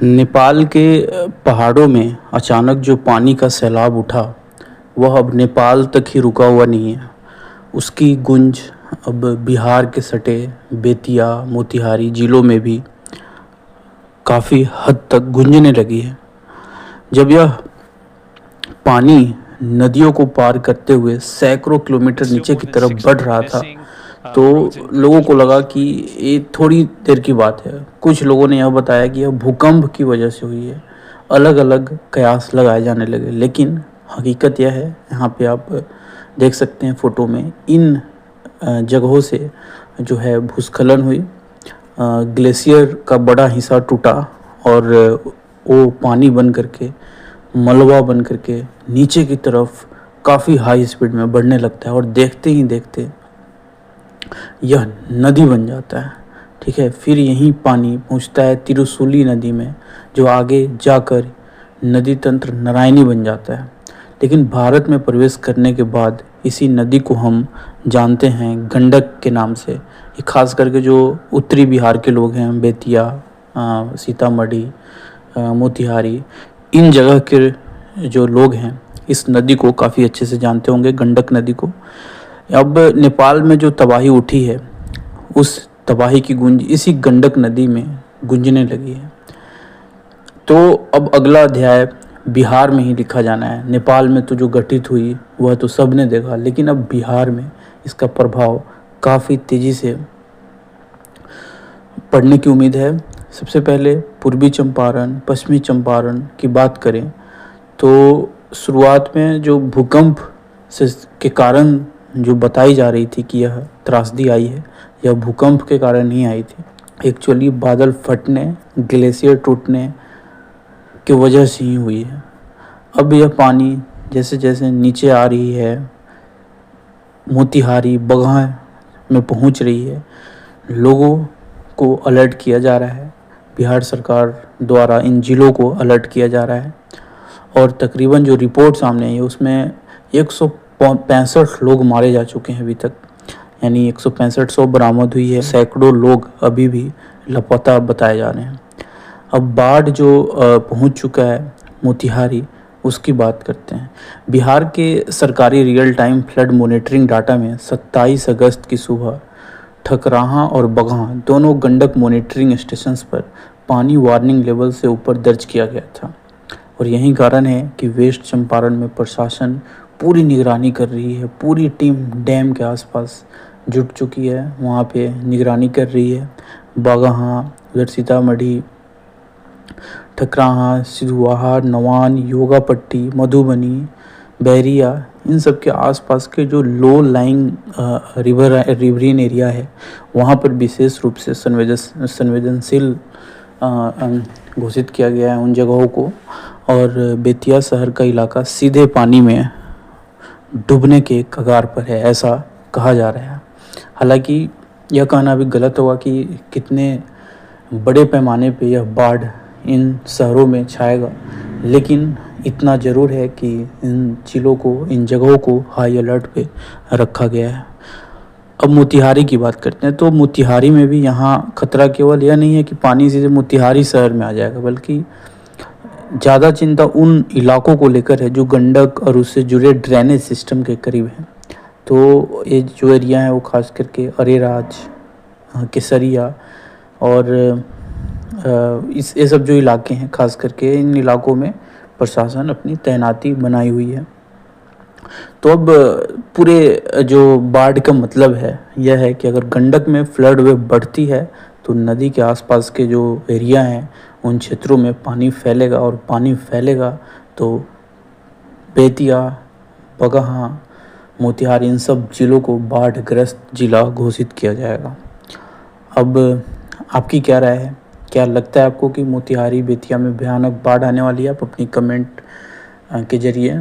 नेपाल के पहाड़ों में अचानक जो पानी का सैलाब उठा, वह अब नेपाल तक ही रुका हुआ नहीं है। उसकी गूंज अब बिहार के सटे बेतिया, मोतिहारी जिलों में भी काफ़ी हद तक गूंजने लगी है। जब यह पानी नदियों को पार करते हुए सैकड़ों किलोमीटर नीचे की तरफ बढ़ रहा था, तो लोगों को लगा कि ये थोड़ी देर की बात है। कुछ लोगों ने यह बताया कि यह भूकंप की वजह से हुई है। अलग अलग कयास लगाए जाने लगे, लेकिन हकीकत यह है, यहाँ पे आप देख सकते हैं फ़ोटो में, इन जगहों से जो है भूस्खलन हुई। ग्लेशियर का बड़ा हिस्सा टूटा और वो पानी बन करके, मलबा बन करके नीचे की तरफ काफ़ी हाई स्पीड में बढ़ने लगता है और देखते ही देखते यह नदी बन जाता है। ठीक है, फिर यही पानी पहुंचता है तिरुसुली नदी में, जो आगे जाकर नदी तंत्र नारायणी बन जाता है। लेकिन भारत में प्रवेश करने के बाद इसी नदी को हम जानते हैं गंडक के नाम से। ये खास करके जो उत्तरी बिहार के लोग हैं, बेतिया, सीतामढ़ी, मोतिहारी, इन जगह के जो लोग हैं इस नदी को काफ़ी अच्छे से जानते होंगे, गंडक नदी को। अब नेपाल में जो तबाही उठी है, उस तबाही की गूंज इसी गंडक नदी में गूंजने लगी है। तो अब अगला अध्याय बिहार में ही लिखा जाना है। नेपाल में तो जो घटित हुई वह तो सब ने देखा, लेकिन अब बिहार में इसका प्रभाव काफ़ी तेज़ी से पड़ने की उम्मीद है। सबसे पहले पूर्वी चंपारण, पश्चिमी चंपारण की बात करें तो शुरुआत में जो भूकंप से के कारण जो बताई जा रही थी कि यह त्रासदी आई है, यह भूकंप के कारण नहीं आई थी। एक्चुअली बादल फटने, ग्लेशियर टूटने की वजह से ही हुई है। अब यह पानी जैसे जैसे नीचे आ रही है, मोतिहारी, बगहा में पहुंच रही है, लोगों को अलर्ट किया जा रहा है। बिहार सरकार द्वारा इन जिलों को अलर्ट किया जा रहा है और तकरीबन जो रिपोर्ट सामने आई है उसमें 165 लोग मारे जा चुके हैं अभी तक, यानी 165 बरामद हुई है। सैकड़ों लोग अभी भी लापता बताए जा रहे हैं। अब बाढ़ जो पहुंच चुका है मोतिहारी, उसकी बात करते हैं। बिहार के सरकारी real time flood monitoring data में 27 अगस्त की सुबह ठकराहा और बगहा दोनों गंडक मॉनिटरिंग स्टेशंस पर पानी वार्निंग लेवल से ऊपर दर्ज किया गया था। और यही कारण है कि वेस्ट चंपारण में प्रशासन पूरी निगरानी कर रही है। पूरी टीम डैम के आसपास जुट चुकी है, वहाँ पे निगरानी कर रही है। बगहा, उधर सीतामढ़ी, ठकराहा, सिधुआहा, नवान, योगापट्टी, मधुबनी, बैरिया, इन सब के आसपास के जो लो लाइंग रिवरीन एरिया है, वहाँ पर विशेष रूप से संवेदनशील घोषित किया गया है उन जगहों को। और बेतिया शहर का इलाका सीधे पानी में डूबने के कगार पर है, ऐसा कहा जा रहा है। हालांकि यह कहना भी गलत होगा कि कितने बड़े पैमाने पे यह बाढ़ इन शहरों में छाएगा, लेकिन इतना ज़रूर है कि इन जिलों को, इन जगहों को हाई अलर्ट पे रखा गया है। अब मोतिहारी की बात करते हैं तो मोतिहारी में भी यहाँ खतरा केवल यह नहीं है कि पानी सीधे मोतिहारी शहर में आ जाएगा, बल्कि ज़्यादा चिंता उन इलाकों को लेकर है जो गंडक और उससे जुड़े ड्रेनेज सिस्टम के करीब हैं। तो ये जो एरिया है वो खास करके अरेराज, केसरिया और ये सब जो इलाके हैं, खास करके इन इलाकों में प्रशासन अपनी तैनाती बनाई हुई है। तो अब पूरे जो बाढ़ का मतलब है यह है कि अगर गंडक में फ्लड वेव बढ़ती है तो नदी के आसपास के जो एरिया हैं उन क्षेत्रों में पानी फैलेगा, और पानी फैलेगा तो बेतिया, बगहा, मोतिहारी, इन सब जिलों को बाढ़ग्रस्त जिला घोषित किया जाएगा। अब आपकी क्या राय है? क्या लगता है आपको कि मोतिहारी, बेतिया में भयानक बाढ़ आने वाली है? आप अपनी कमेंट के जरिए